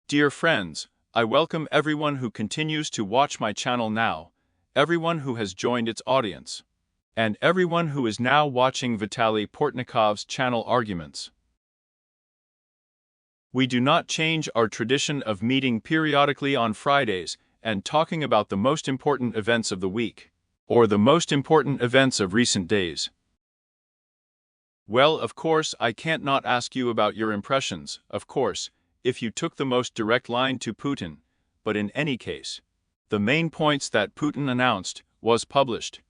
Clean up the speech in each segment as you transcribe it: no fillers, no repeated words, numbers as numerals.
Dear friends, I welcome everyone who continues to watch my channel now, everyone who has joined its audience, and everyone who is now watching Vitaly Portnikov's channel Arguments. We do not change our tradition of meeting periodically on Fridays and talking about the most important events of the week, or the most important events of recent days. Well, of course, I can't not ask you about your impressions, of course, if you took the most direct line to Putin, but in any case, the main points that Putin announced was published.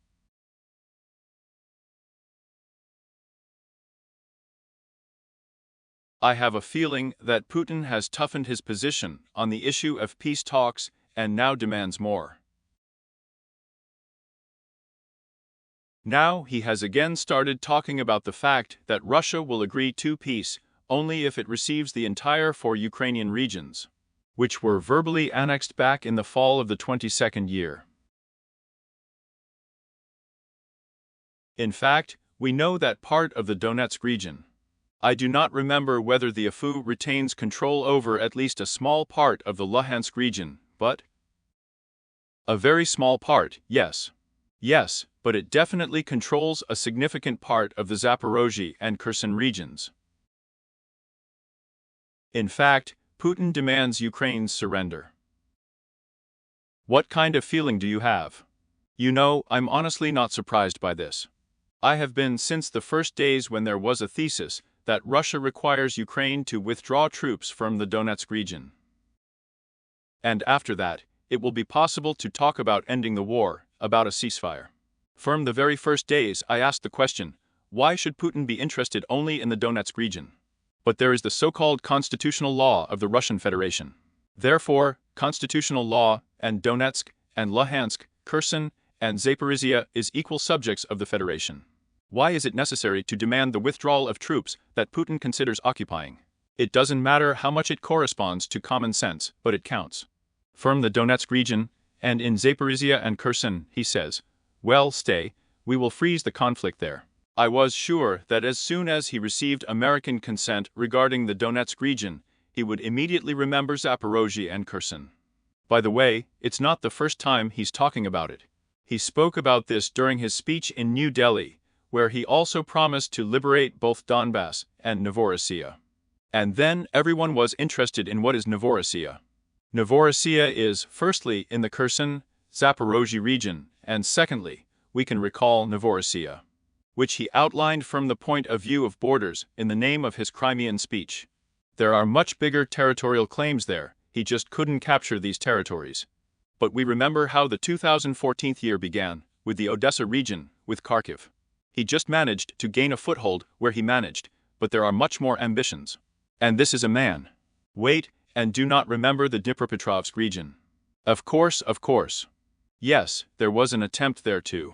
I have a feeling that Putin has toughened his position on the issue of peace talks and now demands more. Now he has again started talking about the fact that Russia will agree to peace only if it receives the entire 4 Ukrainian regions, which were verbally annexed back in the fall of the 22nd year. In fact, we know that part of the Donetsk region. I do not remember whether the AFU retains control over at least a small part of the Luhansk region, but a very small part, yes. Yes, but it definitely controls a significant part of the Zaporozhye and Kherson regions. In fact, Putin demands Ukraine's surrender. What kind of feeling do you have? You know, I'm honestly not surprised by this. I have been since the first days when there was a thesis that Russia requires Ukraine to withdraw troops from the Donetsk region. And after that, it will be possible to talk about ending the war, about a ceasefire. From the very first days I asked the question, why should Putin be interested only in the Donetsk region? But there is the so-called constitutional law of the Russian Federation. Therefore, constitutional law and Donetsk and Luhansk, Kherson and Zaporizhia is equal subjects of the Federation. Why is it necessary to demand the withdrawal of troops that Putin considers occupying? It doesn't matter how much it corresponds to common sense, but it counts. From the Donetsk region, and in Zaporizhia and Kherson, he says, well, stay, we will freeze the conflict there. I was sure that as soon as he received American consent regarding the Donetsk region, he would immediately remember Zaporozhye and Kherson. By the way, it's not the first time he's talking about it. He spoke about this during his speech in New Delhi, where he also promised to liberate both Donbass and Novorossiya. And then everyone was interested in what is Novorossiya. Novorossiya is, firstly, in the Kherson, Zaporozhye region, and secondly, we can recall Novorossiya, which he outlined from the point of view of borders in the name of his Crimean speech. There are much bigger territorial claims there, he just couldn't capture these territories. But we remember how the 2014 year began, with the Odessa region, with Kharkiv. He just managed to gain a foothold where he managed, but there are much more ambitions. And this is a man. Wait, and do not remember the Dnipropetrovsk region. Of course. Yes, there was an attempt there too.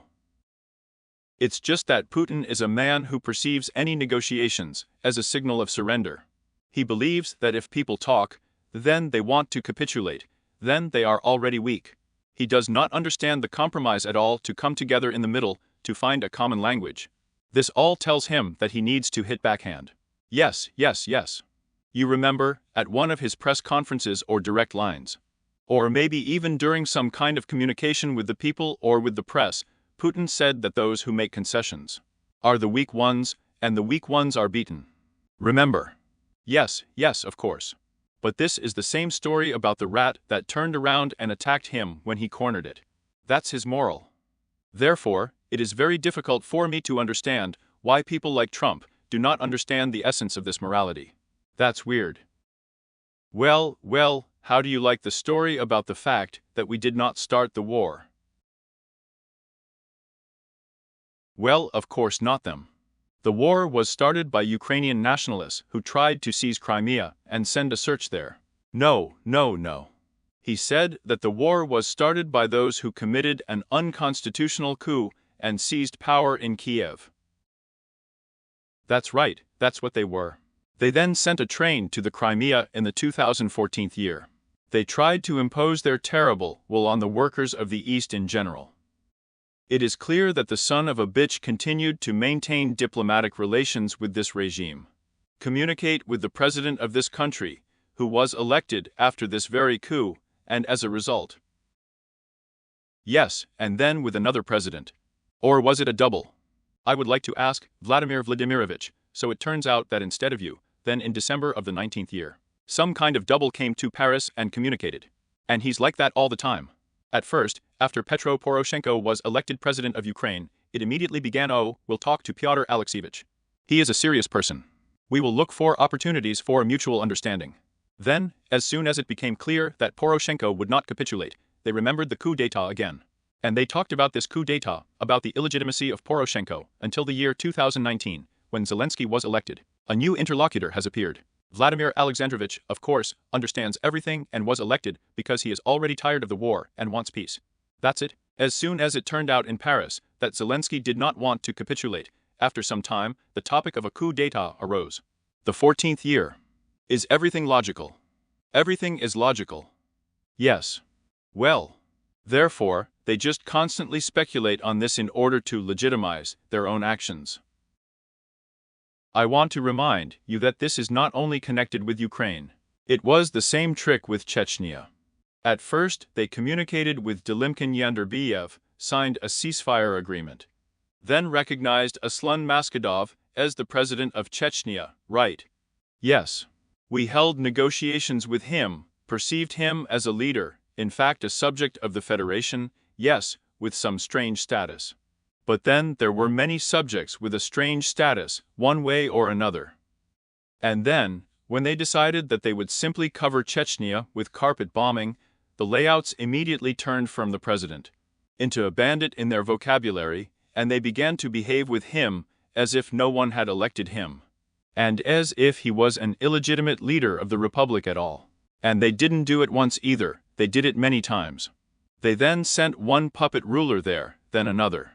It's just that Putin is a man who perceives any negotiations as a signal of surrender. He believes that if people talk, then they want to capitulate, then they are already weak. He does not understand the compromise at all to come together in the middle to find a common language. This all tells him that he needs to hit backhand. Yes. You remember, at one of his press conferences or direct lines, or maybe even during some kind of communication with the people or with the press, Putin said that those who make concessions are the weak ones, and the weak ones are beaten. Remember? Yes, of course. But this is the same story about the rat that turned around and attacked him when he cornered it. That's his moral. Therefore, it is very difficult for me to understand why people like Trump do not understand the essence of this morality. That's weird. Well, how do you like the story about the fact that we did not start the war? Well, of course not them. The war was started by Ukrainian nationalists who tried to seize Crimea and send a search there. No. He said that the war was started by those who committed an unconstitutional coup and seized power in Kiev. That's right, that's what they were. They then sent a train to the Crimea in the 2014 year. They tried to impose their terrible will on the workers of the East in general. It is clear that the son of a bitch continued to maintain diplomatic relations with this regime, communicate with the president of this country, who was elected after this very coup, and as a result. Yes, and then with another president. Or was it a double? I would like to ask Vladimir Vladimirovich, so it turns out that instead of you, then in December of the 19th year, some kind of double came to Paris and communicated. And he's like that all the time. At first, after Petro Poroshenko was elected president of Ukraine, it immediately began, "Oh, we'll talk to Pyotr Alexeyevich. He is a serious person. We will look for opportunities for mutual understanding." Then, as soon as it became clear that Poroshenko would not capitulate, they remembered the coup d'état again. And they talked about this coup d'état, about the illegitimacy of Poroshenko, until the year 2019, when Zelensky was elected. A new interlocutor has appeared. Vladimir Alexandrovich, of course, understands everything and was elected because he is already tired of the war and wants peace. That's it. As soon as it turned out in Paris that Zelensky did not want to capitulate, after some time, the topic of a coup d'état arose. The 14th year. Is everything logical? Everything is logical. Yes. Well. Therefore, they just constantly speculate on this in order to legitimize their own actions. I want to remind you that this is not only connected with Ukraine. It was the same trick with Chechnya. At first, they communicated with Dylimkin Yanderbiev, signed a ceasefire agreement. Then recognized Aslan Maskhadov as the president of Chechnya, right? Yes. We held negotiations with him, perceived him as a leader, in fact a subject of the Federation, yes, with some strange status. But then there were many subjects with a strange status, one way or another. And then, when they decided that they would simply cover Chechnya with carpet bombing, the layouts immediately turned from the president into a bandit in their vocabulary, and they began to behave with him as if no one had elected him, and as if he was an illegitimate leader of the republic at all. And they didn't do it once either, they did it many times. They then sent one puppet ruler there, then another.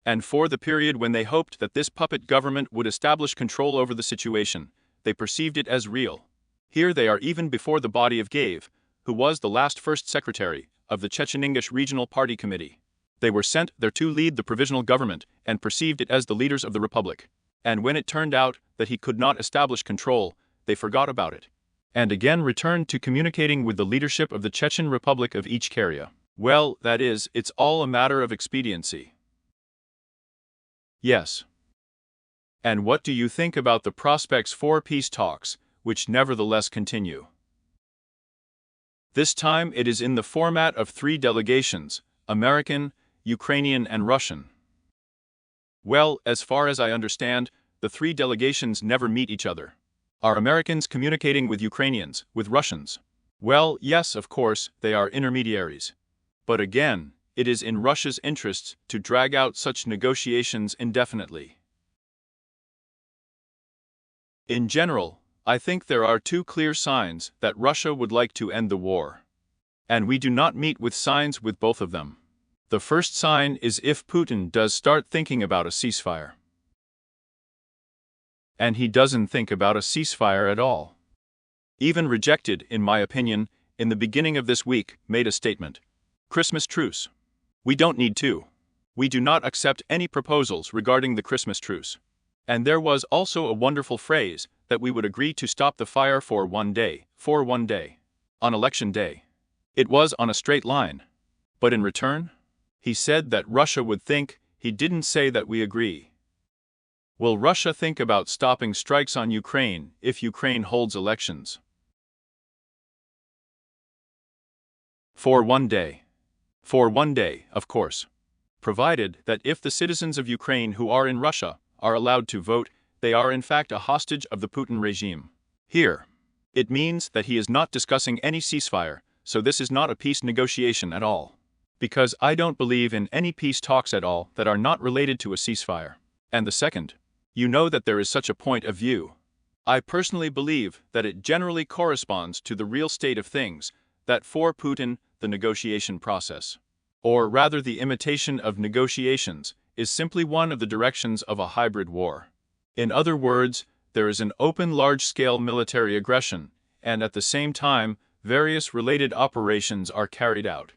And for the period when they hoped that this puppet government would establish control over the situation, they perceived it as real. Here they are even before the body of Gave, who was the last first secretary of the Chechen-Ingush Regional Party Committee. They were sent there to lead the provisional government and perceived it as the leaders of the republic. And when it turned out that he could not establish control, they forgot about it, and again returned to communicating with the leadership of the Chechen Republic of Ichkeria. Well, that is, it's all a matter of expediency. Yes. And what do you think about the prospects for peace talks, which nevertheless continue? This time it is in the format of 3 delegations, American, Ukrainian and Russian. Well, as far as I understand, the 3 delegations never meet each other. Are Americans communicating with Ukrainians, with Russians? Well, yes, of course, they are intermediaries. But again, it is in Russia's interests to drag out such negotiations indefinitely. In general, I think there are 2 clear signs that Russia would like to end the war. And we do not meet with signs with both of them. The first sign is if Putin does start thinking about a ceasefire. And he doesn't think about a ceasefire at all. Even Rejected, in my opinion, in the beginning of this week, made a statement. Christmas truce. We don't need to. We do not accept any proposals regarding the Christmas truce. And there was also a wonderful phrase that we would agree to stop the fire for one day, on election day. It was on a straight line. But in return, he said that Russia would think. He didn't say that we agree. Will Russia think about stopping strikes on Ukraine if Ukraine holds elections? For one day. For one day, of course. Provided that if the citizens of Ukraine who are in Russia are allowed to vote, they are in fact a hostage of the Putin regime. Here. It means that he is not discussing any ceasefire, so this is not a peace negotiation at all. Because I don't believe in any peace talks at all that are not related to a ceasefire. And the second, you know that there is such a point of view. I personally believe that it generally corresponds to the real state of things, that for Putin, the negotiation process, or rather the imitation of negotiations, is simply one of the directions of a hybrid war. In other words, there is an open large-scale military aggression, and at the same time, various related operations are carried out.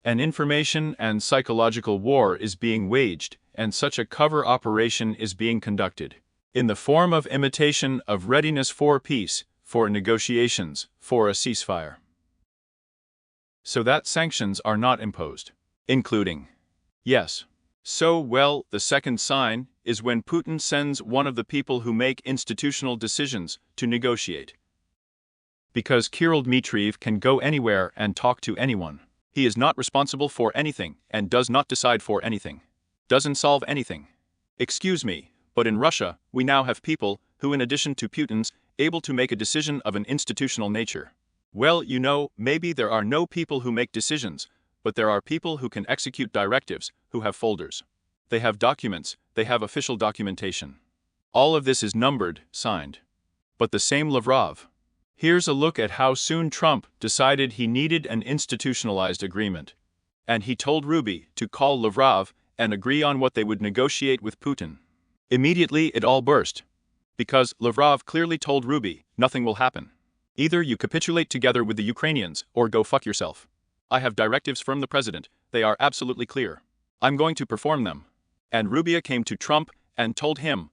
An information and psychological war is being waged, and such a cover operation is being conducted. in the form of imitation of readiness for peace, for negotiations, for a ceasefire. So that sanctions are not imposed, including. Yes. So, well, the second sign is when Putin sends one of the people who make institutional decisions to negotiate. Because Kirill Dmitriev can go anywhere and talk to anyone. He is not responsible for anything and does not decide for anything. Doesn't solve anything. Excuse me, but in Russia, we now have people who, in addition to Putin's, able to make a decision of an institutional nature. Well, you know, maybe there are no people who make decisions, but there are people who can execute directives, who have folders. They have documents, they have official documentation. All of this is numbered, signed. But the same Lavrov. Here's a look at how soon Trump decided he needed an institutionalized agreement. And he told Ruby to call Lavrov and agree on what they would negotiate with Putin. Immediately it all burst. Because Lavrov clearly told Ruby, nothing will happen. Either you capitulate together with the Ukrainians or go fuck yourself. I have directives from the president, they are absolutely clear. I'm going to perform them. And Rubia came to Trump and told him,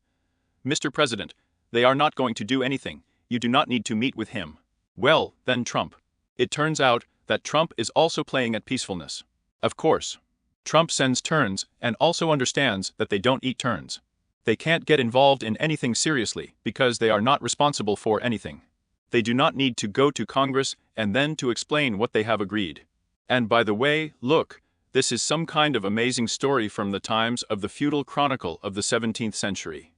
Mr. President, they are not going to do anything, you do not need to meet with him. Well, then Trump. It turns out that Trump is also playing at peacefulness. Of course. Trump sends turns and also understands that they don't eat turns. They can't get involved in anything seriously because they are not responsible for anything. They do not need to go to Congress and then to explain what they have agreed. And by the way, look, this is some kind of amazing story from the times of the feudal chronicle of the 17th century.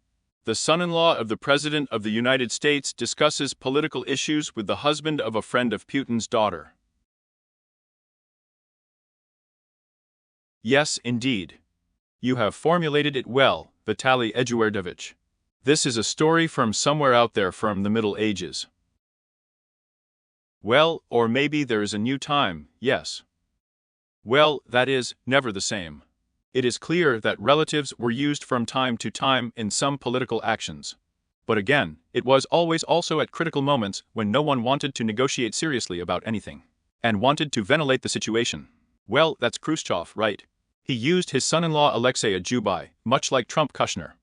The son-in-law of the President of the United States discusses political issues with the husband of a friend of Putin's daughter. Yes, indeed. You have formulated it well, Vitaly Eduardovich. This is a story from somewhere out there from the Middle Ages. Well, or maybe there is a new time, yes. Well, that is, never the same. It is clear that relatives were used from time to time in some political actions. But again, it was always also at critical moments when no one wanted to negotiate seriously about anything. And wanted to ventilate the situation. Well, that's Khrushchev, right? He used his son-in-law Alexei at Jubai, much like Trump Kushner.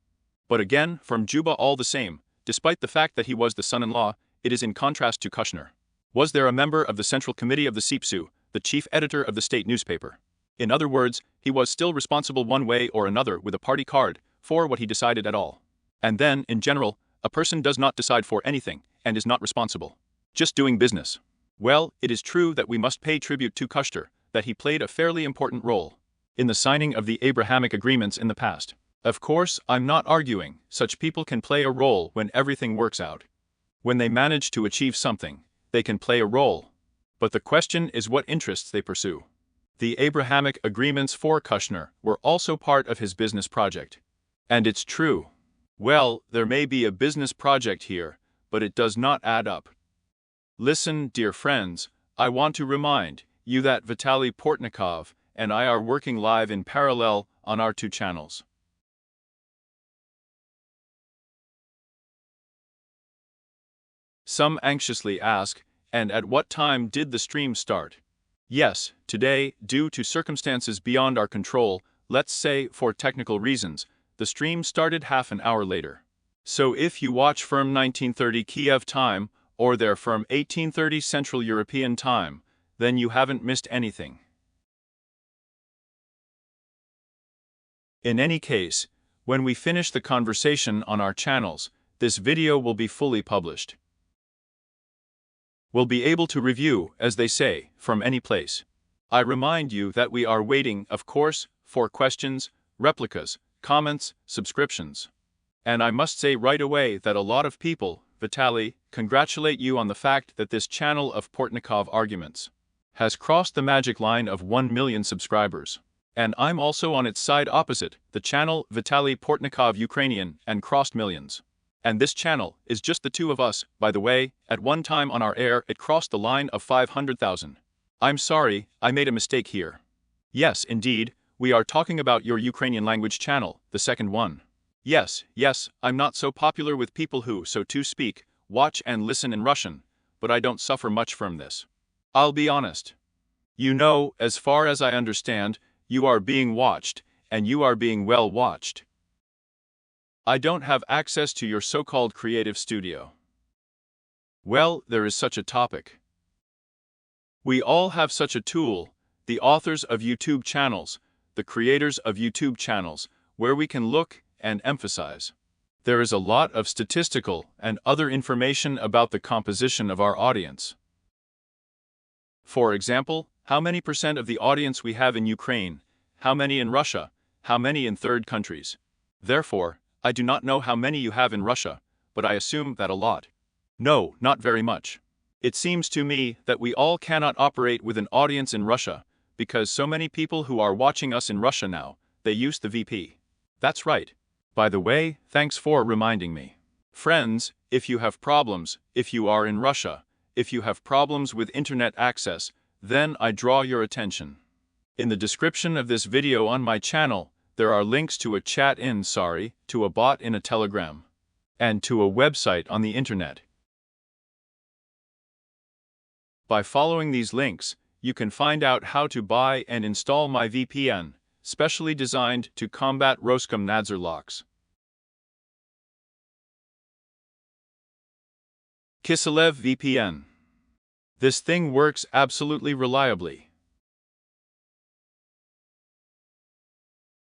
But again, from Juba all the same, despite the fact that he was the son-in-law, it is in contrast to Kushner. Was there a member of the Central Committee of the Sipsu, the chief editor of the state newspaper? In other words, he was still responsible one way or another with a party card for what he decided at all. And then, in general, a person does not decide for anything and is not responsible. Just doing business. Well, it is true that we must pay tribute to Kushner, that he played a fairly important role in the signing of the Abrahamic agreements in the past. Of course, I'm not arguing, such people can play a role when everything works out. When they manage to achieve something, they can play a role. But the question is what interests they pursue. The Abrahamic agreements for Kushner were also part of his business project. And it's true. Well, there may be a business project here, but it does not add up. Listen, dear friends, I want to remind you that Vitaly Portnikov and I are working live in parallel on our two channels. Some anxiously ask, and at what time did the stream start? Yes, today, due to circumstances beyond our control, let's say for technical reasons, the stream started half an hour later. So if you watch from 1930 Kiev time, or there from 1830 Central European time, then you haven't missed anything. In any case, when we finish the conversation on our channels, this video will be fully published. We'll be able to review, as they say, from any place. I remind you that we are waiting, of course, for questions, replicas, comments, subscriptions. And I must say right away that a lot of people, Vitaly, congratulate you on the fact that this channel of Portnikov Arguments has crossed the magic line of 1 million subscribers. And I'm also on its side opposite, the channel Vitaly Portnikov Ukrainian, and crossed millions. And this channel is just the two of us, by the way. At one time on our air it crossed the line of 500,000. I'm sorry, I made a mistake here. Yes, indeed, we are talking about your Ukrainian language channel, the second one. Yes, I'm not so popular with people who, so to speak, watch and listen in Russian, but I don't suffer much from this. I'll be honest. You know, as far as I understand, you are being watched, and you are being well watched. I don't have access to your so-called creative studio. Well, there is such a topic. We all have such a tool, the authors of YouTube channels, the creators of YouTube channels, where we can look and emphasize. There is a lot of statistical and other information about the composition of our audience. For example, how many % of the audience we have in Ukraine, how many in Russia, how many in third countries. Therefore, I do not know how many you have in Russia, but I assume that a lot. No, not very much. It seems to me that we all cannot operate with an audience in Russia, because so many people who are watching us in Russia now, they use the VP. That's right. By the way, thanks for reminding me. Friends, if you have problems, if you are in Russia, if you have problems with internet access, then I draw your attention. In the description of this video on my channel, there are links to a to a bot in a Telegram, and to a website on the internet. By following these links, you can find out how to buy and install my VPN, specially designed to combat Roskomnadzor locks. Kiselev VPN. This thing works absolutely reliably.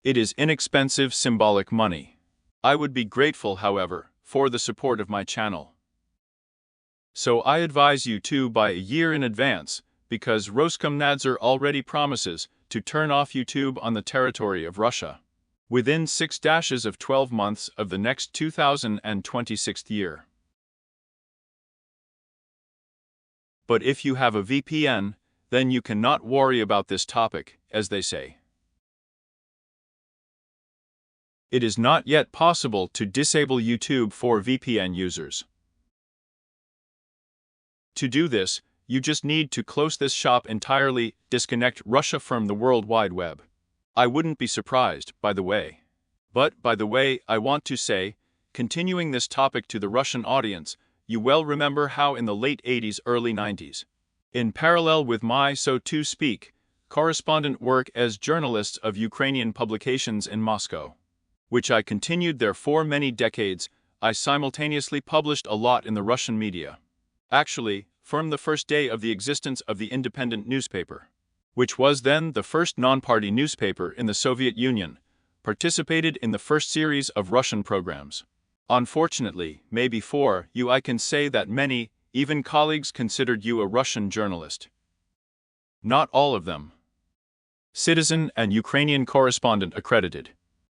It is inexpensive symbolic money. I would be grateful, however, for the support of my channel. So I advise you to buy a year in advance, because Roskomnadzor already promises to turn off YouTube on the territory of Russia within 6-12 months of the next 2026 year. But if you have a VPN, then you cannot worry about this topic, as they say. It is not yet possible to disable YouTube for VPN users. To do this, you just need to close this shop entirely, disconnect Russia from the World Wide Web. I wouldn't be surprised, by the way. But, by the way, I want to say, continuing this topic to the Russian audience, you well remember how in the late 80s, early 90s, in parallel with my, so to speak, correspondent work as journalists of Ukrainian publications in Moscow, which I continued there for many decades, I simultaneously published a lot in the Russian media. Actually, from the first day of the existence of the independent newspaper, which was then the first non-party newspaper in the Soviet Union, participated in the first series of Russian programs. Unfortunately, maybe for you I can say that many, even colleagues, considered you a Russian journalist. Not all of them. Citizen and Ukrainian correspondent accredited.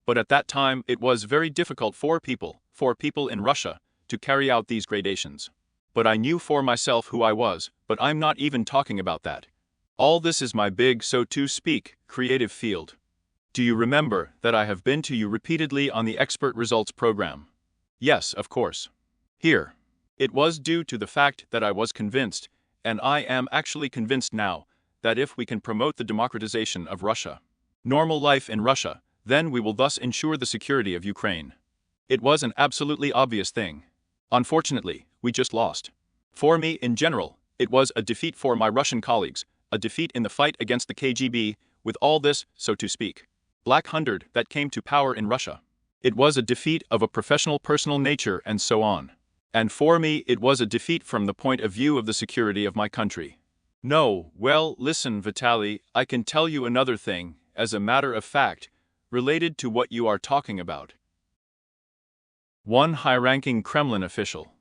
But at that time it was very difficult for people in Russia, to carry out these gradations. But I knew for myself who I was, but I'm not even talking about that. All this is my big, so to speak, creative field. Do you remember that I have been to you repeatedly on the expert results program? Yes, of course. Here. It was due to the fact that I was convinced, and I am actually convinced now, that if we can promote the democratization of Russia, normal life in Russia, then we will thus ensure the security of Ukraine. It was an absolutely obvious thing. Unfortunately, we just lost. For me, in general, it was a defeat for my Russian colleagues, a defeat in the fight against the KGB, with all this, so to speak, Black Hundred that came to power in Russia. It was a defeat of a professional personal nature and so on. And for me it was a defeat from the point of view of the security of my country. No, well, listen, Vitaly, I can tell you another thing, as a matter of fact, related to what you are talking about. One high-ranking Kremlin official.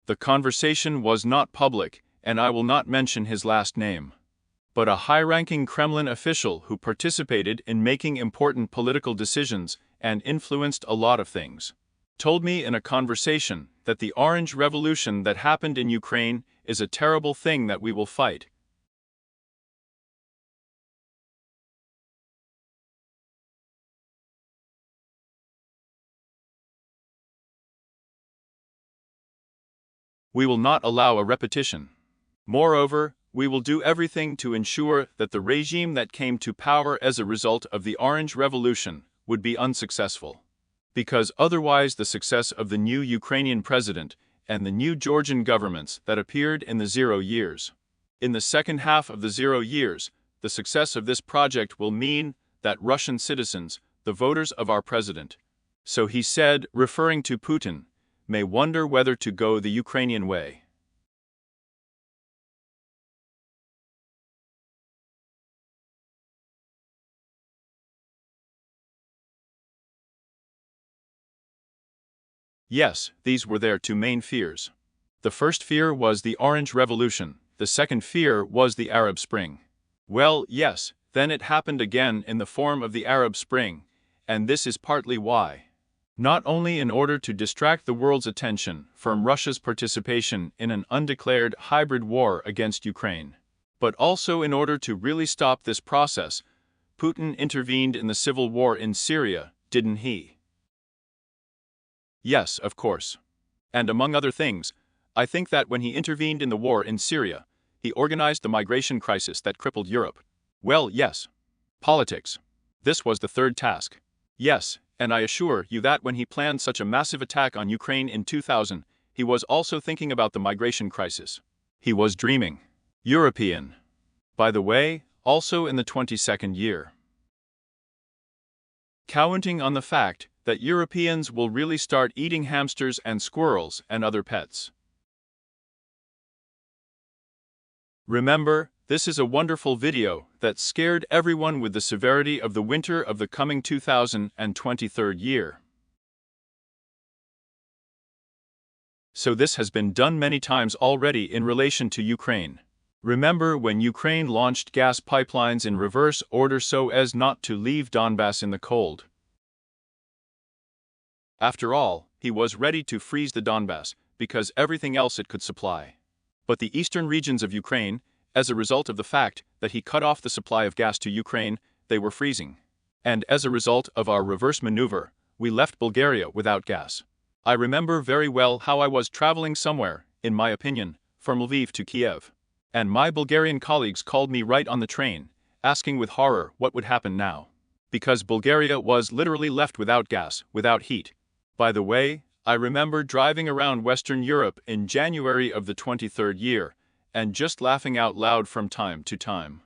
The conversation was not public, and I will not mention his last name. But a high-ranking Kremlin official who participated in making important political decisions and influenced a lot of things, told me in a conversation that the Orange Revolution that happened in Ukraine is a terrible thing that we will fight. We will not allow a repetition. Moreover, we will do everything to ensure that the regime that came to power as a result of the Orange Revolution would be unsuccessful. Because otherwise the success of the new Ukrainian president and the new Georgian governments that appeared in the 0 years, in the second half of the 0 years, the success of this project will mean that Russian citizens, the voters of our president, So he said, referring to Putin, may wonder whether to go the Ukrainian way. Yes, these were their two main fears. The first fear was the Orange Revolution, the second fear was the Arab Spring. Well, yes, then it happened again in the form of the Arab Spring, and this is partly why. Not only in order to distract the world's attention from Russia's participation in an undeclared hybrid war against Ukraine, but also in order to really stop this process, Putin intervened in the civil war in Syria, didn't he? Yes, of course. And among other things, I think that when he intervened in the war in Syria, he organized the migration crisis that crippled Europe. Well, yes. Politics. This was the third task. Yes, and I assure you that when he planned such a massive attack on Ukraine in 2000, he was also thinking about the migration crisis. He was dreaming. European. By the way, also in the 22nd year. Counting on the fact that Europeans will really start eating hamsters and squirrels and other pets. Remember, this is a wonderful video that scared everyone with the severity of the winter of the coming 2023 year. So this has been done many times already in relation to Ukraine. Remember when Ukraine launched gas pipelines in reverse order so as not to leave Donbass in the cold? After all, he was ready to freeze the Donbass because everything else it could supply. But the eastern regions of Ukraine, as a result of the fact that he cut off the supply of gas to Ukraine, they were freezing. And as a result of our reverse maneuver, we left Bulgaria without gas. I remember very well how I was traveling somewhere, in my opinion, from Lviv to Kiev. And my Bulgarian colleagues called me right on the train, asking with horror what would happen now. Because Bulgaria was literally left without gas, without heat. By the way, I remember driving around Western Europe in January of the 23rd year, and just laughing out loud from time to time.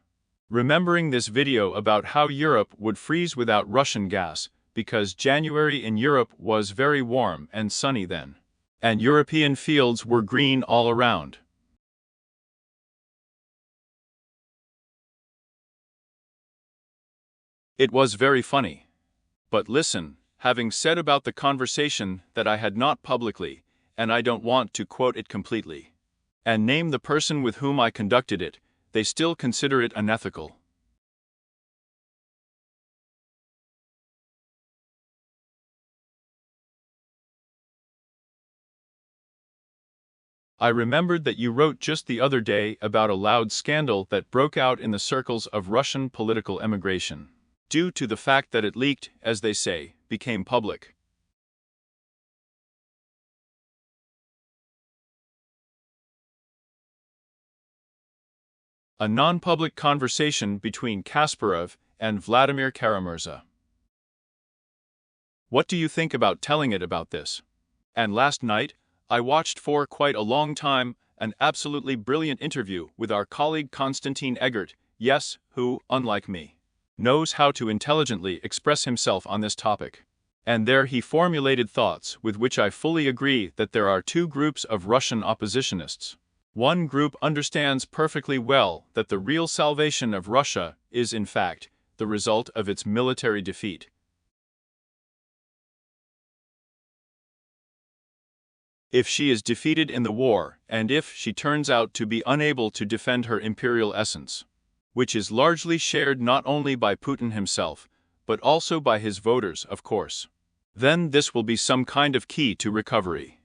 Remembering this video about how Europe would freeze without Russian gas, because January in Europe was very warm and sunny then. And European fields were green all around. It was very funny. But listen, having said about the conversation that I had not publicly, and I don't want to quote it completely, and name the person with whom I conducted it, they still consider it unethical. I remembered that you wrote just the other day about a loud scandal that broke out in the circles of Russian political emigration, due to the fact that it leaked, as they say, became public. A non-public conversation between Kasparov and Vladimir Kara-Murza. What do you think about telling it about this? And last night, I watched for quite a long time an absolutely brilliant interview with our colleague Konstantin Egert, yes, who, unlike me, knows how to intelligently express himself on this topic. And there he formulated thoughts with which I fully agree that there are two groups of Russian oppositionists. One group understands perfectly well that the real salvation of Russia is in fact the result of its military defeat. If she is defeated in the war, and if she turns out to be unable to defend her imperial essence, which is largely shared not only by Putin himself, but also by his voters, of course, then this will be some kind of key to recovery.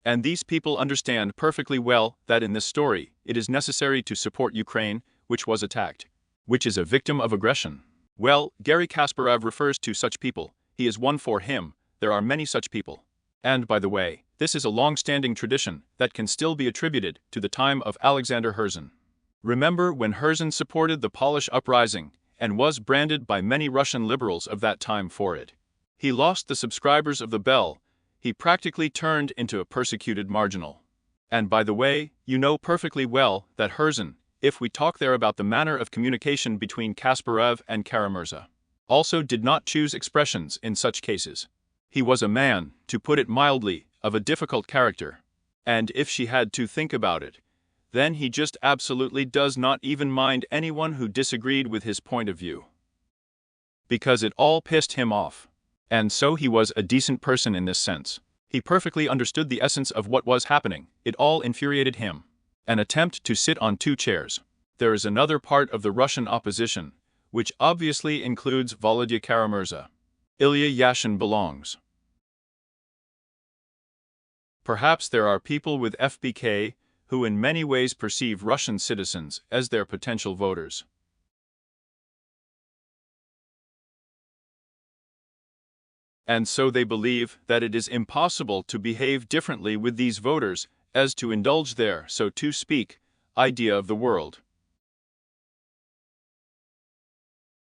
And these people understand perfectly well that in this story, it is necessary to support Ukraine, which was attacked, which is a victim of aggression. Well, Garry Kasparov refers to such people. He is one for him. There are many such people. And by the way, this is a long-standing tradition that can still be attributed to the time of Alexander Herzen. Remember when Herzen supported the Polish uprising and was branded by many Russian liberals of that time for it? He lost the subscribers of the Bell. He practically turned into a persecuted marginal. And by the way, you know perfectly well that Herzen, if we talk there about the manner of communication between Kasparov and Kara-Murza, also did not choose expressions in such cases. He was a man, to put it mildly, of a difficult character. And if she had to think about it, then he just absolutely does not even mind anyone who disagreed with his point of view. Because it all pissed him off. And so he was a decent person in this sense. He perfectly understood the essence of what was happening. It all infuriated him. An attempt to sit on two chairs. There is another part of the Russian opposition, which obviously includes Volodya Kara-Murza. Ilya Yashin belongs. Perhaps there are people with FBK who in many ways perceive Russian citizens as their potential voters. And so they believe that it is impossible to behave differently with these voters as to indulge their, so to speak, idea of the world.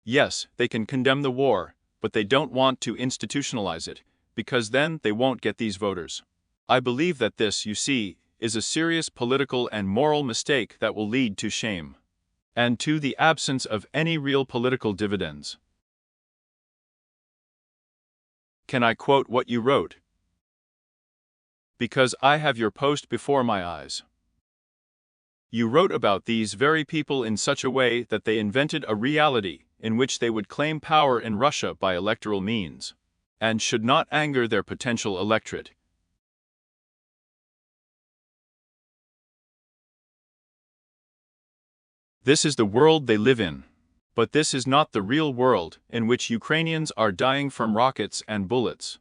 Yes, they can condemn the war, but they don't want to institutionalize it, because then they won't get these voters. I believe that this, you see, is a serious political and moral mistake that will lead to shame. And to the absence of any real political dividends. Can I quote what you wrote? Because I have your post before my eyes. You wrote about these very people in such a way that they invented a reality in which they would claim power in Russia by electoral means, and should not anger their potential electorate. This is the world they live in. But this is not the real world in which Ukrainians are dying from rockets and bullets.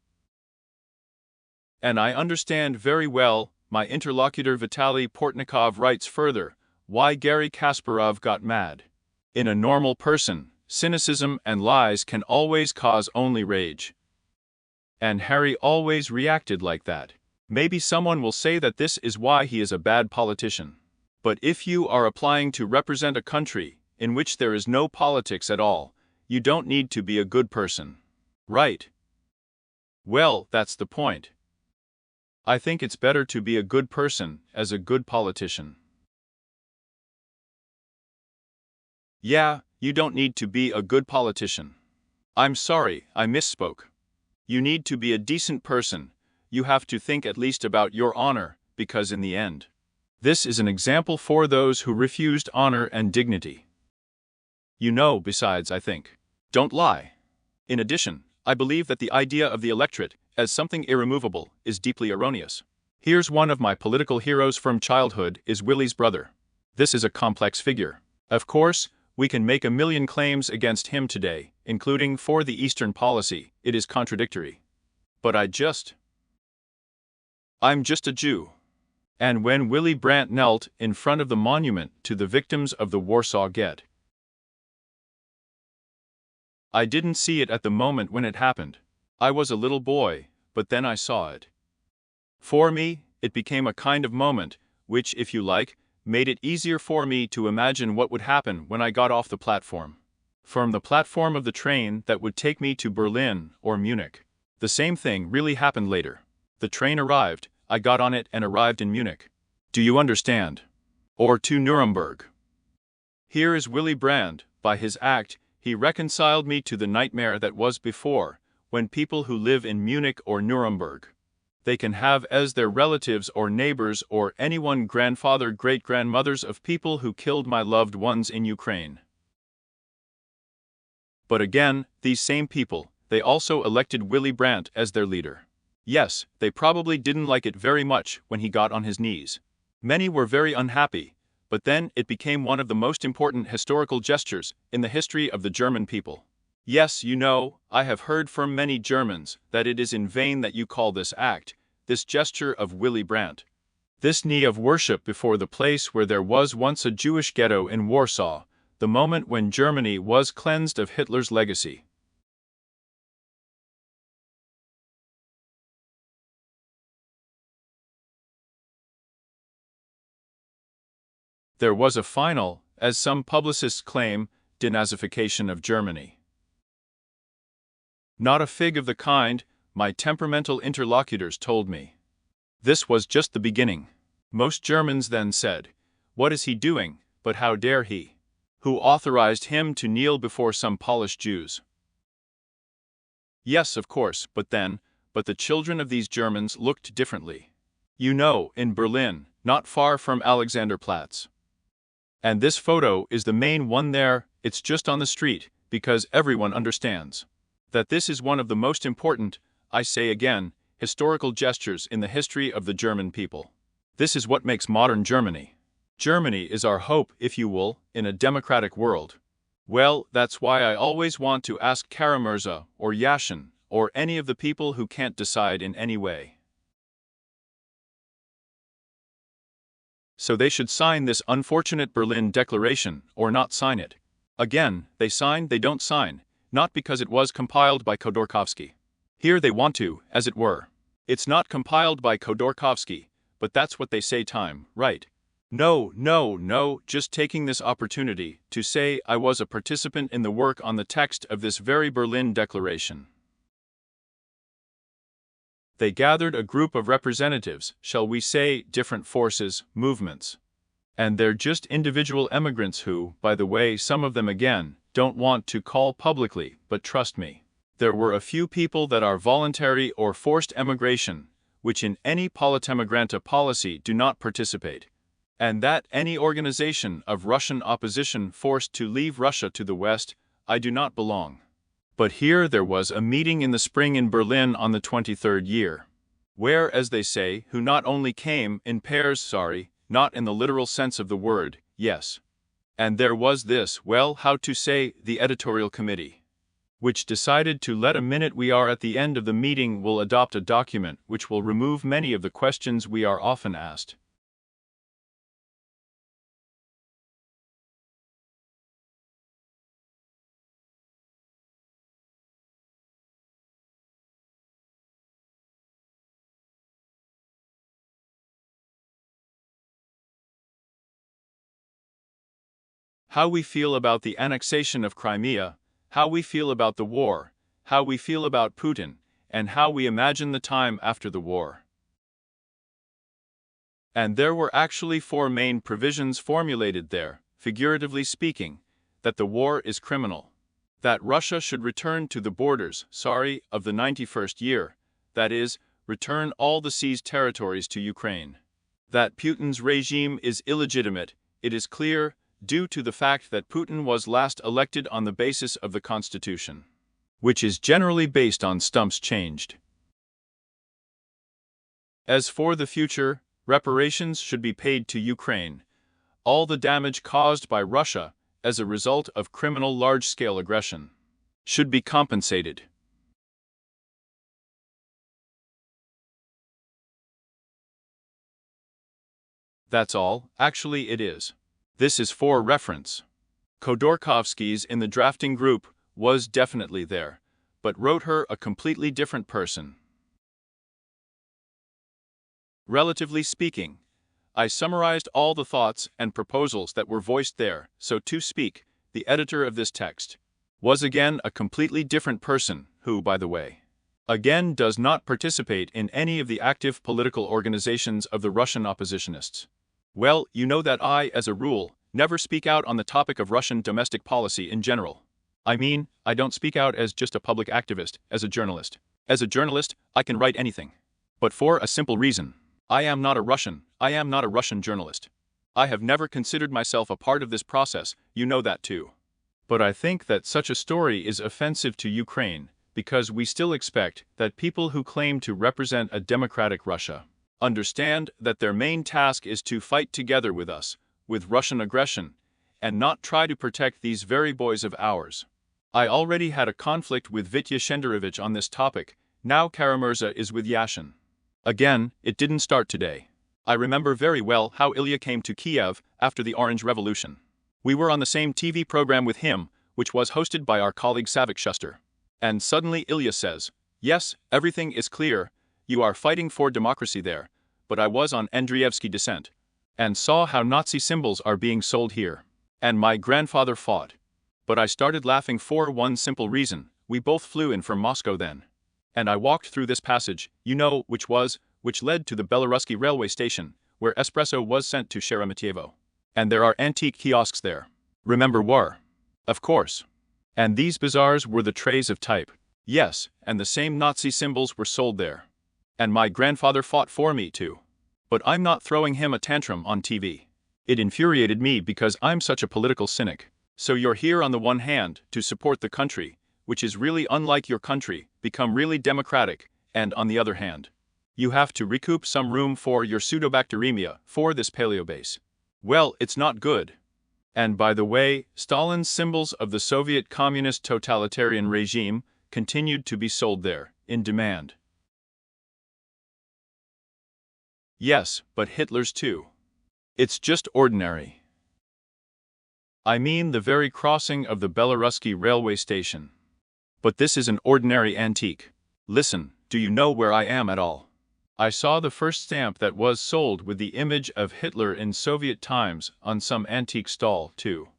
And I understand very well, my interlocutor Vitaly Portnikov writes further, why Garry Kasparov got mad. In a normal person, cynicism and lies can always cause only rage. And Harry always reacted like that. Maybe someone will say that this is why he is a bad politician. But if you are applying to represent a country in which there is no politics at all, you don't need to be a good person. Right? Well, that's the point. I think it's better to be a good person as a good politician. Yeah, you don't need to be a good politician. I'm sorry, I misspoke. You need to be a decent person. You have to think at least about your honor, because in the end, this is an example for those who refused honor and dignity. You know, besides, I think. Don't lie. In addition, I believe that the idea of the electorate as something irremovable is deeply erroneous. Here's one of my political heroes from childhood is Willy's brother. This is a complex figure. Of course, we can make a million claims against him today, including for the Eastern policy. It is contradictory. But I'm just a Jew. And when Willy Brandt knelt in front of the monument to the victims of the Warsaw Ghetto, I didn't see it at the moment when it happened. I was a little boy, but then I saw it. For me, it became a kind of moment, which, if you like, made it easier for me to imagine what would happen when I got off the platform. From the platform of the train that would take me to Berlin or Munich. The same thing really happened later. The train arrived, I got on it and arrived in Munich. Do you understand? Or to Nuremberg. Here is Willy Brandt, by his act, he reconciled me to the nightmare that was before, when people who live in Munich or Nuremberg, they can have as their relatives or neighbors or anyone grandfather great-grandmothers of people who killed my loved ones in Ukraine. But again, these same people, they also elected Willy Brandt as their leader. Yes, they probably didn't like it very much when he got on his knees. Many were very unhappy. But then it became one of the most important historical gestures in the history of the German people. Yes, you know, I have heard from many Germans that it is in vain that you call this act, this gesture of Willy Brandt, this knee of worship before the place where there was once a Jewish ghetto in Warsaw, the moment when Germany was cleansed of Hitler's legacy. There was a final, as some publicists claim, denazification of Germany. Not a fig of the kind, my temperamental interlocutors told me. This was just the beginning. Most Germans then said, what is he doing, but how dare he? Who authorized him to kneel before some Polish Jews? Yes, of course, but then, but the children of these Germans looked differently. You know, in Berlin, not far from Alexanderplatz. And this photo is the main one there, it's just on the street, because everyone understands that this is one of the most important, I say again, historical gestures in the history of the German people. This is what makes modern Germany. Germany is our hope, if you will, in a democratic world. Well, that's why I always want to ask Kara-Murza or Yashin or any of the people who can't decide in any way. So they should sign this unfortunate Berlin Declaration or not sign it. Again, they sign, they don't sign, not because it was compiled by Khodorkovsky. Here they want to, as it were. It's not compiled by Khodorkovsky, but that's what they say time, right? No, just taking this opportunity to say I was a participant in the work on the text of this very Berlin Declaration. They gathered a group of representatives, shall we say, different forces, movements. And they're just individual emigrants who, by the way, some of them again, don't want to call publicly, but trust me. There were a few people that are voluntary or forced emigration, which in any politemigranta policy do not participate. And that any organization of Russian opposition forced to leave Russia to the West, I do not belong. But here there was a meeting in the spring in Berlin on the 23rd year, where, as they say, who not only came in pairs, not in the literal sense of the word, yes. And there was this, well, how to say, the editorial committee, which decided to let a minute we are at the end of the meeting will adopt a document which will remove many of the questions we are often asked. How we feel about the annexation of Crimea, how we feel about the war, how we feel about Putin, and how we imagine the time after the war. And there were actually 4 main provisions formulated there, figuratively speaking, that the war is criminal, that Russia should return to the borders, of the 91st year, that is, return all the seized territories to Ukraine, that Putin's regime is illegitimate, it is clear, due to the fact that Putin was last elected on the basis of the Constitution, which is generally based on stumps changed. As for the future, reparations should be paid to Ukraine. All the damage caused by Russia, as a result of criminal large-scale aggression, should be compensated. That's all, actually it is. This is for reference. Khodorkovsky's in the drafting group was definitely there, but wrote her a completely different person. Relatively speaking, I summarized all the thoughts and proposals that were voiced there, so to speak, the editor of this text was again a completely different person who, by the way, again does not participate in any of the active political organizations of the Russian oppositionists. Well, you know that I, as a rule, never speak out on the topic of Russian domestic policy in general. I mean, I don't speak out as just a public activist, as a journalist. As a journalist, I can write anything. But for a simple reason. I am not a Russian journalist. I have never considered myself a part of this process, you know that too. But I think that such a story is offensive to Ukraine, because we still expect that people who claim to represent a democratic Russia understand that their main task is to fight together with us, with Russian aggression, and not try to protect these very boys of ours. I already had a conflict with Vitya Shenderovich on this topic, now Kara-Murza is with Yashin. Again, it didn't start today. I remember very well how Ilya came to Kiev after the Orange Revolution. We were on the same TV program with him, which was hosted by our colleague Savik Shuster. And suddenly Ilya says, yes, everything is clear, you are fighting for democracy there, but I was on Andreevsky descent, and saw how Nazi symbols are being sold here. And my grandfather fought. But I started laughing for one simple reason, we both flew in from Moscow then. And I walked through this passage, you know, which led to the Belorusky railway station, where espresso was sent to Sheremetyevo. And there are antique kiosks there. Remember war? Of course. And these bazaars were the trays of type. Yes, and the same Nazi symbols were sold there. And my grandfather fought for me too. But I'm not throwing him a tantrum on TV. It infuriated me because I'm such a political cynic. So you're here on the one hand to support the country, which is really unlike your country, become really democratic, and on the other hand, you have to recoup some room for your pseudobacteremia for this paleobase. Well, it's not good. And by the way, Stalin's symbols of the Soviet communist totalitarian regime continued to be sold there, in demand. Yes, but Hitler's too. It's just ordinary. I mean the very crossing of the Belaruski railway station. But this is an ordinary antique. Listen, do you know where I am at all? I saw the first stamp that was sold with the image of Hitler in Soviet times on some antique stall, too.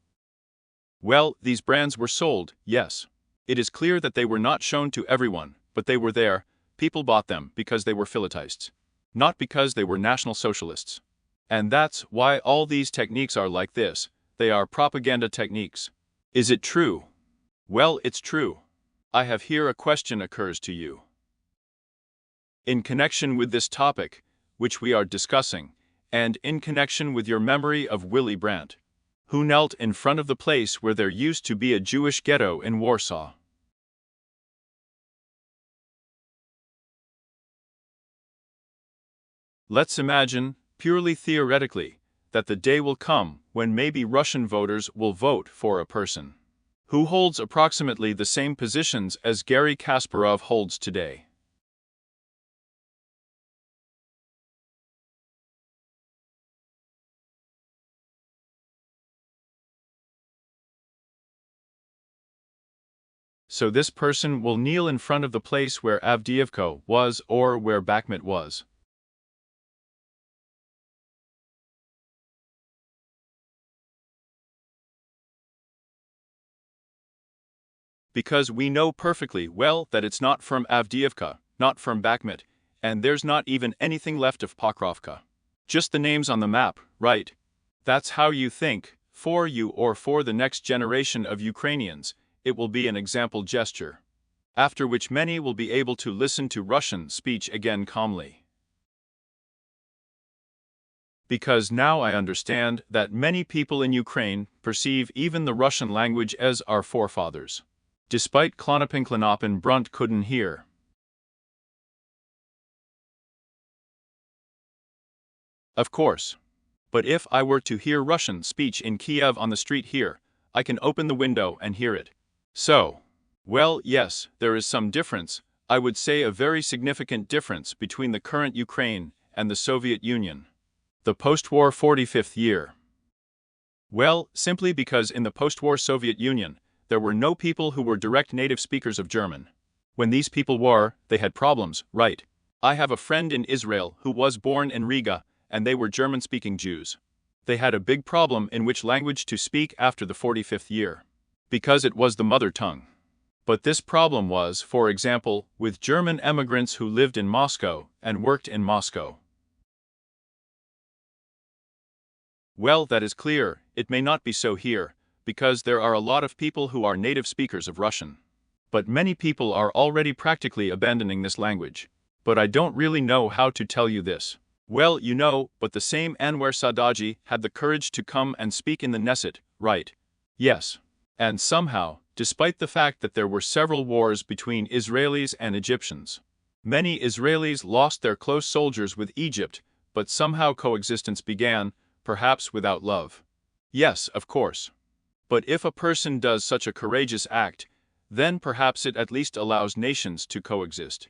Well, these brands were sold, yes. It is clear that they were not shown to everyone, but they were there. People bought them because they were Philatists, not because they were National Socialists. And that's why all these techniques are like this. They are propaganda techniques. Is it true? Well, it's true. I have here a question occurs to you. In connection with this topic, which we are discussing, and in connection with your memory of Willy Brandt, who knelt in front of the place where there used to be a Jewish ghetto in Warsaw. Let's imagine, purely theoretically, that the day will come when maybe Russian voters will vote for a person who holds approximately the same positions as Garry Kasparov holds today. So this person will kneel in front of the place where Avdiivka was or where Bakhmut was. Because we know perfectly well that it's not from Avdiivka, not from Bakhmut, and there's not even anything left of Pokrovka. Just the names on the map, right? That's how you think, for you or for the next generation of Ukrainians, it will be an example gesture, after which many will be able to listen to Russian speech again calmly. Because now I understand that many people in Ukraine perceive even the Russian language as our forefathers, despite Klonopin Brunt couldn't hear. Of course. But if I were to hear Russian speech in Kiev on the street here, I can open the window and hear it. So, well, yes, there is some difference, I would say a very significant difference between the current Ukraine and the Soviet Union. The post-war 45th year. Well, simply because in the post-war Soviet Union, there were no people who were direct native speakers of German. When these people were, they had problems, right? I have a friend in Israel who was born in Riga, and they were German-speaking Jews. They had a big problem in which language to speak after the 45th year, because it was the mother tongue. But this problem was, for example, with German emigrants who lived in Moscow and worked in Moscow. Well, that is clear, it may not be so here, because there are a lot of people who are native speakers of Russian. But many people are already practically abandoning this language. But I don't really know how to tell you this. Well, you know, but the same Anwar Saadaji had the courage to come and speak in the Knesset, right? Yes. And somehow, despite the fact that there were several wars between Israelis and Egyptians, many Israelis lost their close soldiers with Egypt, but somehow coexistence began, perhaps without love. Yes, of course. But if a person does such a courageous act, then perhaps it at least allows nations to coexist.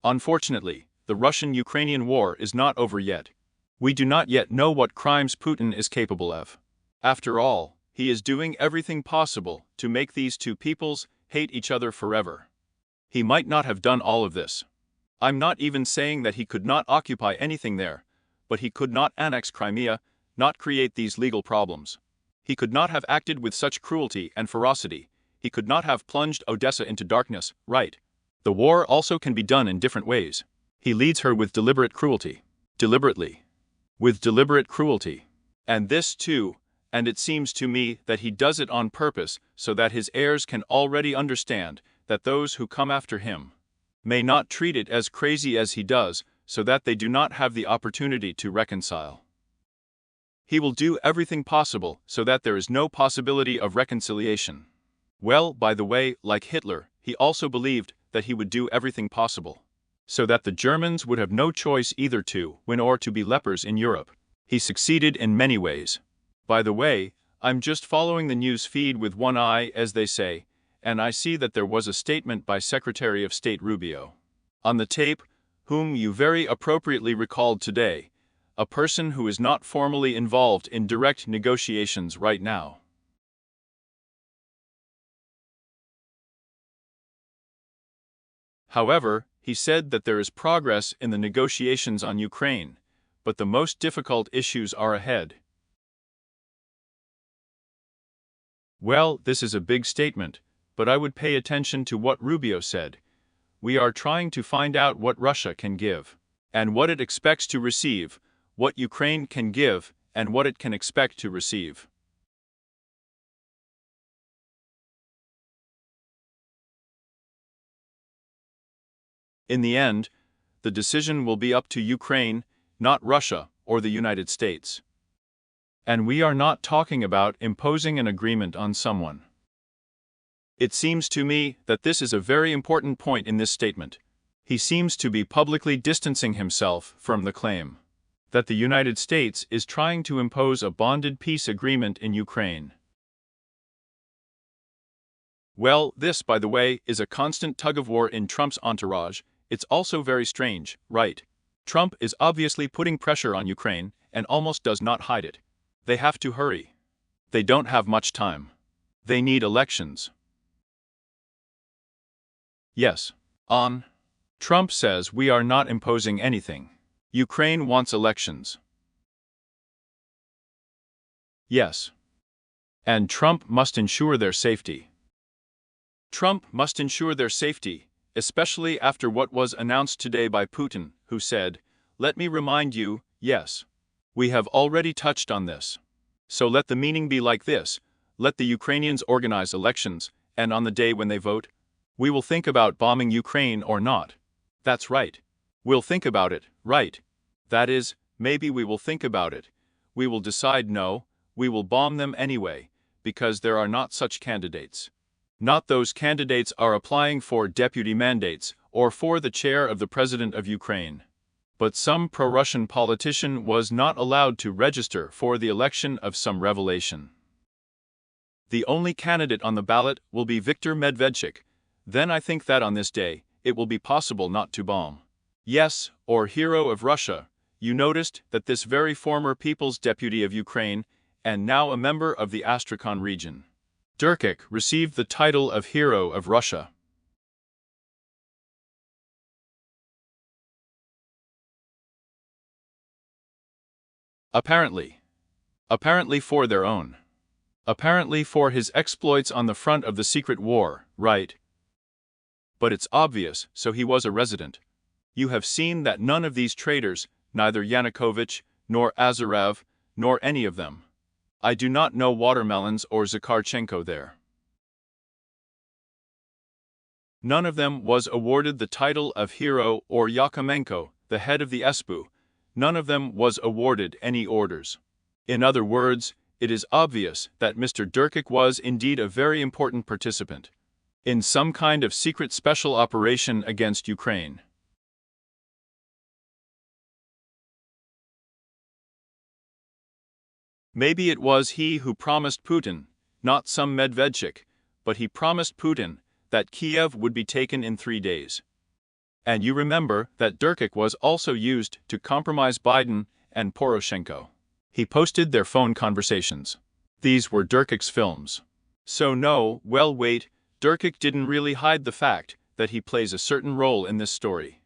Unfortunately, the Russian-Ukrainian war is not over yet. We do not yet know what crimes Putin is capable of. After all, he is doing everything possible to make these two peoples hate each other forever. He might not have done all of this. I'm not even saying that he could not occupy anything there, but he could not annex Crimea, not create these legal problems. He could not have acted with such cruelty and ferocity. He could not have plunged Odessa into darkness, right? The war also can be done in different ways. He leads her with deliberate cruelty. Deliberately. With deliberate cruelty. And this too, and it seems to me that he does it on purpose so that his heirs can already understand that those who come after him may not treat it as crazy as he does, so that they do not have the opportunity to reconcile. He will do everything possible so that there is no possibility of reconciliation. Well, by the way, like Hitler, he also believed that he would do everything possible so that the Germans would have no choice either to win or to be lepers in Europe. He succeeded in many ways. By the way, I'm just following the news feed with one eye, as they say, and I see that there was a statement by Secretary of State Rubio on the tape, whom you very appropriately recalled today, a person who is not formally involved in direct negotiations right now. However, he said that there is progress in the negotiations on Ukraine, but the most difficult issues are ahead. Well, this is a big statement, but I would pay attention to what Rubio said. We are trying to find out what Russia can give, and what it expects to receive, what Ukraine can give, and what it can expect to receive. In the end, the decision will be up to Ukraine, not Russia or the United States. And we are not talking about imposing an agreement on someone. It seems to me that this is a very important point in this statement. He seems to be publicly distancing himself from the claim that the United States is trying to impose a bonded peace agreement in Ukraine. Well, this, by the way, is a constant tug-of-war in Trump's entourage. It's also very strange, right? Trump is obviously putting pressure on Ukraine and almost does not hide it. They have to hurry. They don't have much time. They need elections. Yes. On. Trump says we are not imposing anything. Ukraine wants elections. Yes. And Trump must ensure their safety. Trump must ensure their safety, especially after what was announced today by Putin, who said, "Let me remind you, yes. We have already touched on this. So let the meaning be like this: let the Ukrainians organize elections, and on the day when they vote, we will think about bombing Ukraine or not." That's right. We'll think about it, right? That is, maybe we will think about it. We will decide no, we will bomb them anyway, because there are not such candidates. Not those candidates are applying for deputy mandates or for the chair of the President of Ukraine. But some pro-Russian politician was not allowed to register for the election of some revelation. The only candidate on the ballot will be Viktor Medvedchuk. Then I think that on this day, it will be possible not to bomb. Yes, or hero of Russia. You noticed that this very former People's Deputy of Ukraine, and now a member of the Astrakhan region, Durkik, received the title of Hero of Russia. Apparently for their own. Apparently for his exploits on the front of the secret war, right? But it's obvious, so he was a resident. You have seen that none of these traitors, neither Yanukovych, nor Azarev, nor any of them. I do not know Watermelons or Zakharchenko there. None of them was awarded the title of hero, or Yakomenko, the head of the SBU. None of them was awarded any orders. In other words, it is obvious that Mr. Durkik was indeed a very important participant in some kind of secret special operation against Ukraine. Maybe it was he who promised Putin, not some Medvedchuk, but he promised Putin that Kiev would be taken in 3 days. And you remember that Durkik was also used to compromise Biden and Poroshenko. He posted their phone conversations. These were Durkik's films. So no, well wait, Durkik didn't really hide the fact that he plays a certain role in this story.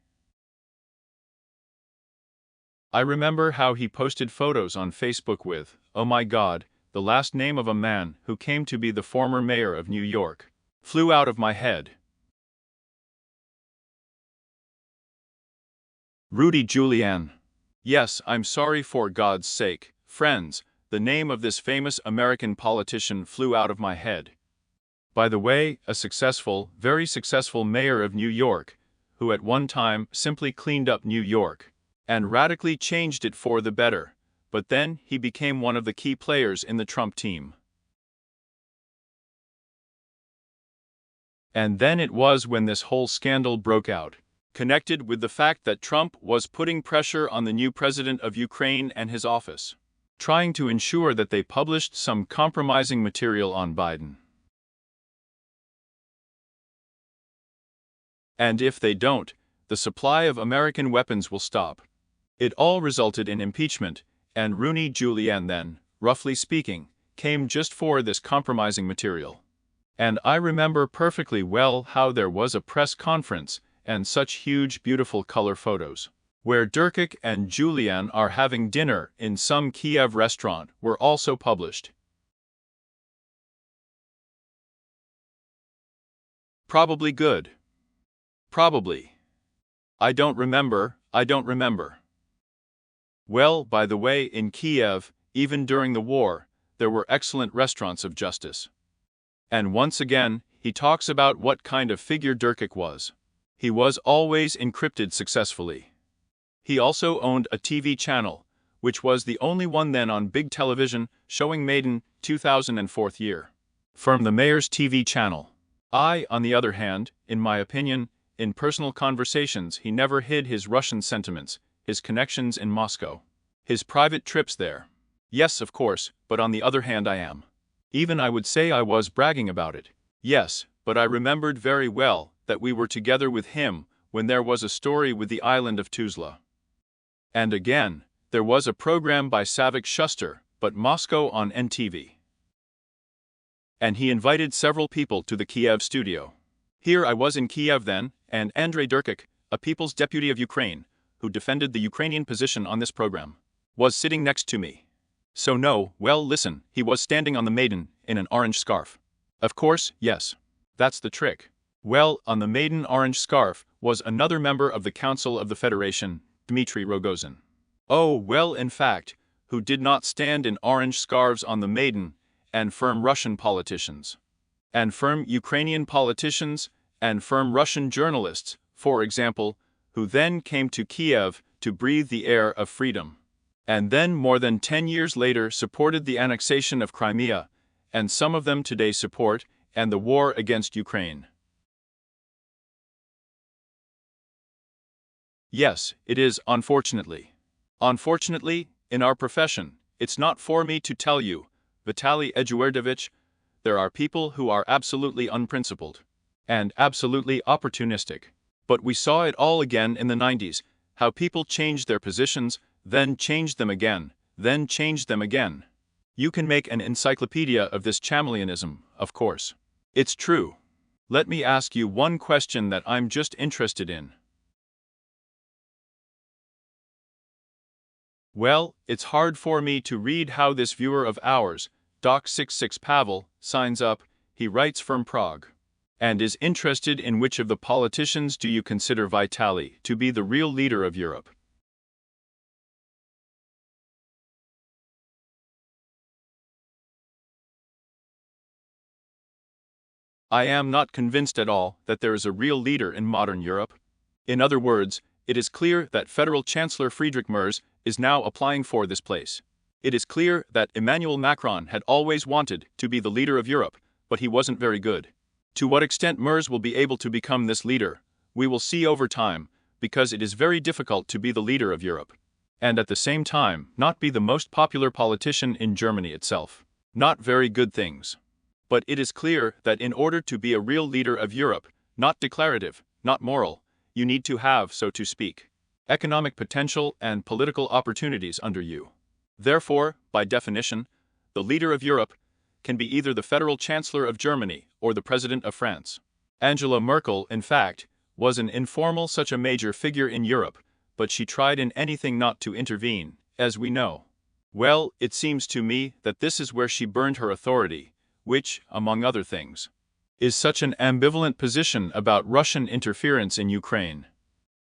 I remember how he posted photos on Facebook with, oh my God, the last name of a man who came to be the former mayor of New York. Flew out of my head. Rudy Giuliani. Yes, I'm sorry, for God's sake, friends, the name of this famous American politician flew out of my head. By the way, a very successful mayor of New York, who at one time simply cleaned up New York and radically changed it for the better, but then he became one of the key players in the Trump team. And then it was when this whole scandal broke out, connected with the fact that Trump was putting pressure on the new president of Ukraine and his office, trying to ensure that they published some compromising material on Biden. And if they don't, the supply of American weapons will stop. It all resulted in impeachment, and Rudy Giuliani then, roughly speaking, came just for this compromising material. And I remember perfectly well how there was a press conference and such huge beautiful color photos, where Durkic and Giuliani are having dinner in some Kiev restaurant were also published. Probably good. Probably. I don't remember. Well, by the way, in Kiev, even during the war, there were excellent restaurants of justice. And once again, he talks about what kind of figure Durkic was. He was always encrypted successfully. He also owned a TV channel, which was the only one then on big television, showing Maidan 2004 year. From the mayor's TV channel. On the other hand, in my opinion, in personal conversations he never hid his Russian sentiments, his connections in Moscow, his private trips there. Yes, of course, but on the other hand I would say I was bragging about it. Yes, but I remembered very well that we were together with him when there was a story with the island of Tuzla. And again, there was a program by Savik Shuster, but Moscow on NTV. And he invited several people to the Kiev studio. Here I was in Kiev then, and Andrei Durkic, a People's Deputy of Ukraine, who defended the Ukrainian position on this program, was sitting next to me. So no, well listen, he was standing on the Maidan in an orange scarf. Of course, yes. That's the trick. Well, on the Maidan orange scarf was another member of the Council of the Federation, Dmitry Rogozin. Oh, well, in fact, who did not stand in orange scarves on the Maidan, and firm Russian politicians, and firm Ukrainian politicians, and firm Russian journalists, for example, who then came to Kiev to breathe the air of freedom, and then more than 10 years later supported the annexation of Crimea, and some of them today support, and the war against Ukraine. Yes, it is, unfortunately. Unfortunately, in our profession, it's not for me to tell you, Vitaly Eduardovich, there are people who are absolutely unprincipled and absolutely opportunistic. But we saw it all again in the 90s, how people changed their positions, then changed them again, then changed them again. You can make an encyclopedia of this chameleonism, of course. It's true. Let me ask you one question that I'm just interested in. Well, it's hard for me to read how this viewer of ours, Doc66 Pavel, signs up. He writes from Prague and is interested in which of the politicians do you consider Vitaly to be the real leader of Europe. I am not convinced at all that there is a real leader in modern Europe. In other words, it is clear that Federal Chancellor Friedrich Merz is now applying for this place. It is clear that Emmanuel Macron had always wanted to be the leader of Europe, but he wasn't very good. To what extent Merz will be able to become this leader, we will see over time, because it is very difficult to be the leader of Europe, and at the same time not be the most popular politician in Germany itself. Not very good things. But it is clear that in order to be a real leader of Europe, not declarative, not moral, you need to have, so to speak, economic potential and political opportunities under you. Therefore, by definition, the leader of Europe can be either the Federal Chancellor of Germany or the President of France. Angela Merkel, in fact, was an informal such a major figure in Europe, but she tried in anything not to intervene, as we know. Well, it seems to me that this is where she burned her authority, which, among other things, is such an ambivalent position about Russian interference in Ukraine.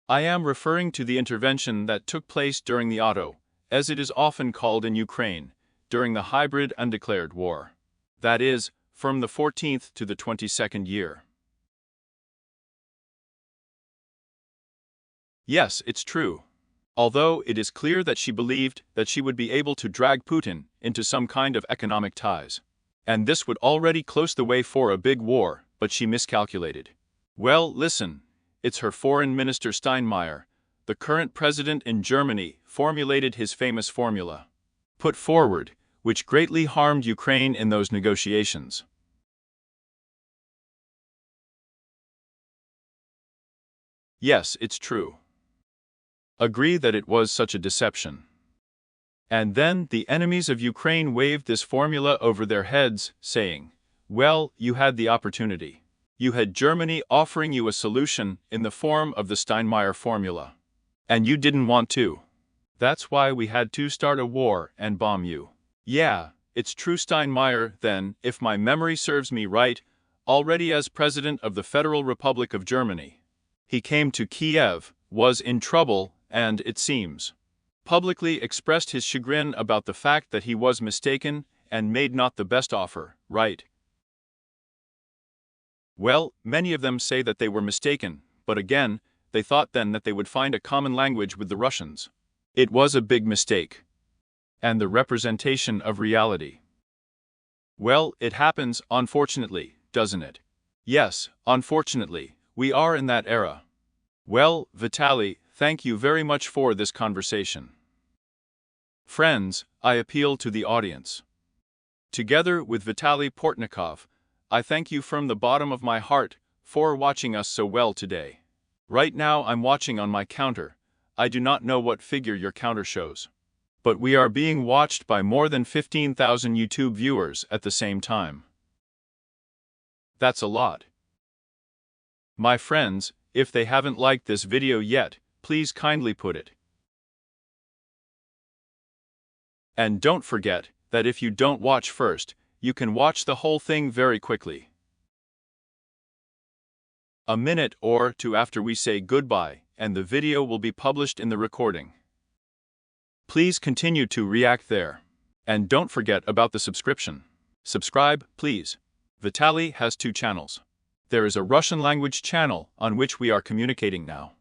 I am referring to the intervention that took place during the auto, as it is often called in Ukraine, during the hybrid undeclared war. That is, from the 14th to the 22nd year. Yes, it's true. Although it is clear that she believed that she would be able to drag Putin into some kind of economic ties. And this would already close the way for a big war, but she miscalculated. Well, listen, it's her foreign minister Steinmeier, the current president in Germany, formulated his famous formula, put forward, which greatly harmed Ukraine in those negotiations. Yes, it's true. Agree that it was such a deception. And then the enemies of Ukraine waved this formula over their heads, saying, well, you had the opportunity. You had Germany offering you a solution in the form of the Steinmeier formula. And you didn't want to. That's why we had to start a war and bomb you. Yeah, it's true. Steinmeier, then, if my memory serves me right, already as President of the Federal Republic of Germany. He came to Kiev, was in trouble, and, it seems, publicly expressed his chagrin about the fact that he was mistaken and made not the best offer, right? Well, many of them say that they were mistaken, but again, they thought then that they would find a common language with the Russians. It was a big mistake. And the representation of reality. Well, it happens, unfortunately, doesn't it? Yes, unfortunately, we are in that era. Well, Vitaly, thank you very much for this conversation. Friends, I appeal to the audience. Together with Vitaly Portnikov, I thank you from the bottom of my heart for watching us so well today. Right now I'm watching on my counter. I do not know what figure your counter shows. But we are being watched by more than 15,000 YouTube viewers at the same time. That's a lot. My friends, if they haven't liked this video yet, please kindly put it. And don't forget that if you don't watch first, you can watch the whole thing very quickly. A minute or two after we say goodbye, and the video will be published in the recording. Please continue to react there. And don't forget about the subscription. Subscribe, please. Vitaly has 2 channels. There is a Russian language channel on which we are communicating now.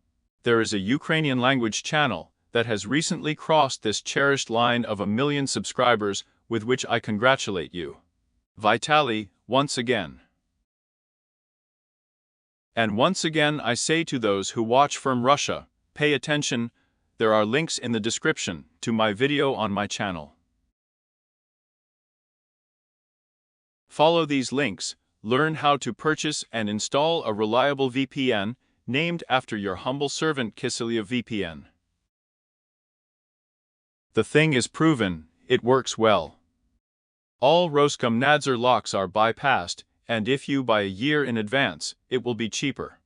There is a Ukrainian language channel that has recently crossed this cherished line of 1 million subscribers, with which I congratulate you. Vitaly, once again. And once again I say to those who watch from Russia, pay attention, there are links in the description to my video on my channel. Follow these links, learn how to purchase and install a reliable VPN, named after your humble servant Kisilyev VPN. The thing is proven, it works well. All Roskomnadzor locks are bypassed, and if you buy a year in advance, it will be cheaper.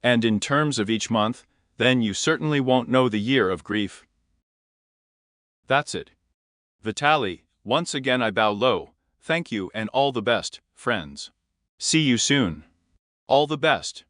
And in terms of each month, then you certainly won't know the year of grief. That's it. Vitaly, once again I bow low, thank you and all the best, friends. See you soon. All the best.